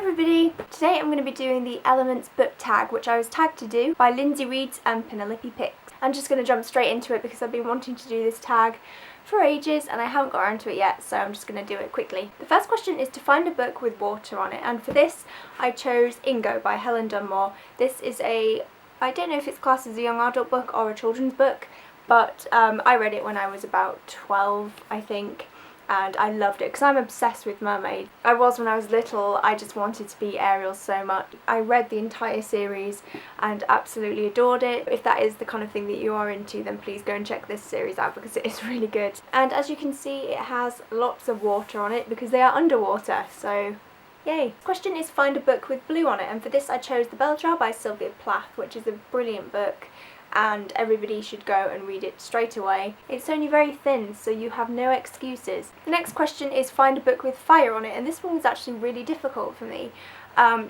everybody! Today I'm going to be doing the Elements book tag, which I was tagged to do by Lindsay Reeds and Penelope Picks. I'm just going to jump straight into it because I've been wanting to do this tag for ages and I haven't got around to it yet, so I'm just going to do it quickly. The first question is to find a book with water on it, and for this I chose Ingo by Helen Dunmore. This is I don't know if it's classed as a young adult book or a children's book, but I read it when I was about 12, I think. And I loved it because I'm obsessed with mermaids. I was when I was little. I just wanted to be Ariel so much. I read the entire series and absolutely adored it. If that is the kind of thing that you are into, then please go and check this series out because it is really good. And as you can see, it has lots of water on it because they are underwater, so yay. Question is find a book with blue on it, and for this I chose The Bell Jar by Sylvia Plath, which is a brilliant book and everybody should go and read it straight away. It's only very thin, so you have no excuses. The next question is find a book with fire on it, and this one was actually really difficult for me,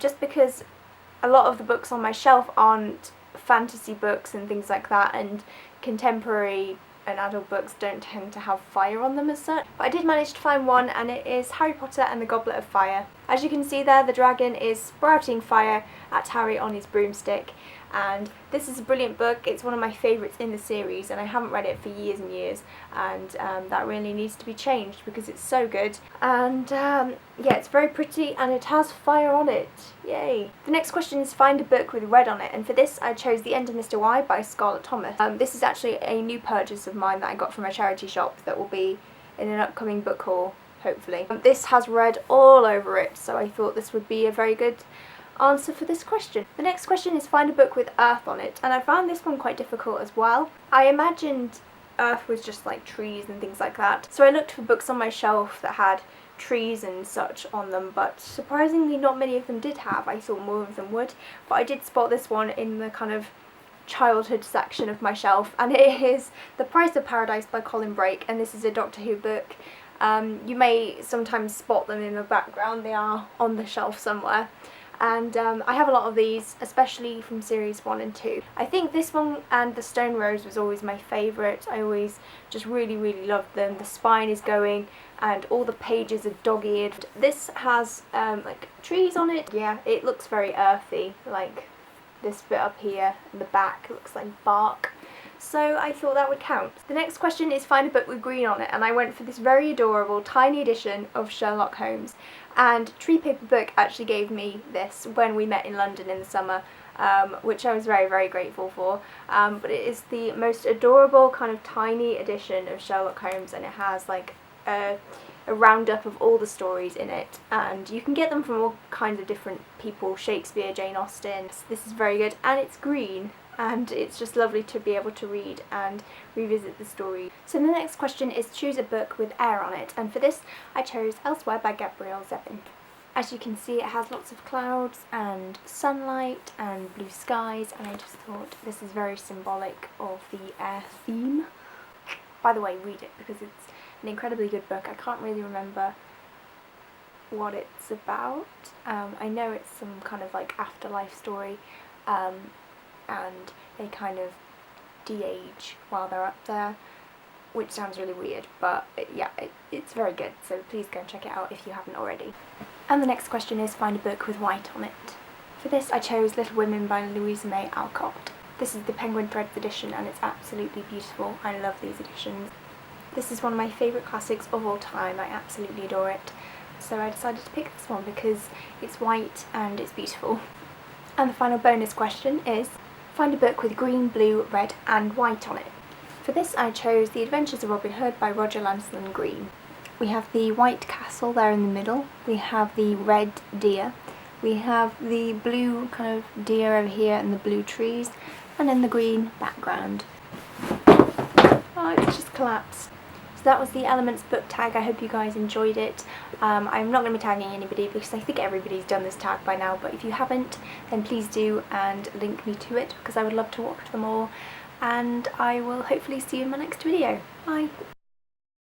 just because a lot of the books on my shelf aren't fantasy books and things like that, and contemporary and adult books don't tend to have fire on them as such. But I did manage to find one, and it is Harry Potter and the Goblet of Fire. As you can see there, the dragon is sprouting fire at Harry on his broomstick, and this is a brilliant book. It's one of my favourites in the series and I haven't read it for years and years, and that really needs to be changed because it's so good. And yeah, it's very pretty and it has fire on it. Yay! The next question is find a book with red on it, and for this I chose The End of Mr. Y by Scarlett Thomas. This is actually a new purchase of mine that I got from a charity shop that will be in an upcoming book haul, hopefully. This has red all over it, so I thought this would be a very good answer for this question. The next question is find a book with earth on it, and I found this one quite difficult as well. I imagined earth was just like trees and things like that, so I looked for books on my shelf that had trees and such on them, but surprisingly not many of them did have. I thought more of them would, but I did spot this one in the kind of childhood section of my shelf, and it is The Price of Paradise by Colin Brake, and this is a Doctor Who book. You may sometimes spot them in the background, they are on the shelf somewhere. And I have a lot of these, especially from series 1 and 2. I think this one and The Stone Rose was always my favourite. I always just really loved them. The spine is going and all the pages are dog-eared. This has like trees on it. Yeah, it looks very earthy, like this bit up here in the back looks like bark. So I thought that would count. The next question is find a book with green on it, and I went for this very adorable tiny edition of Sherlock Holmes. And Tree Paper Book actually gave me this when we met in London in the summer, which I was very grateful for. But it is the most adorable kind of tiny edition of Sherlock Holmes, and it has like a roundup of all the stories in it, and you can get them from all kinds of different people, Shakespeare, Jane Austen. This is very good, and it's green, and it's just lovely to be able to read and revisit the story. So the next question is choose a book with air on it, and for this I chose Elsewhere by Gabrielle Zevin. As you can see, it has lots of clouds and sunlight and blue skies, and I just thought this is very symbolic of the air theme. By the way, read it because it's an incredibly good book. I can't really remember what it's about. I know it's some kind of like afterlife story, and they kind of de-age while they're up there, which sounds really weird, but yeah, it's very good, so please go and check it out if you haven't already. And the next question is find a book with white on it. For this I chose Little Women by Louisa May Alcott. This is the Penguin Threads edition and it's absolutely beautiful. I love these editions. This is one of my favourite classics of all time. I absolutely adore it. So I decided to pick this one because it's white and it's beautiful. And the final bonus question is find a book with green, blue, red and white on it. For this I chose The Adventures of Robin Hood by Roger Lancelyn Green. We have the white castle there in the middle, we have the red deer, we have the blue kind of deer over here and the blue trees, and then the green background. Oh, it's just collapsed. So that was the Elements book tag. I hope you guys enjoyed it. I'm not going to be tagging anybody because I think everybody's done this tag by now, but if you haven't then please do and link me to it because I would love to watch them all, and I will hopefully see you in my next video. Bye!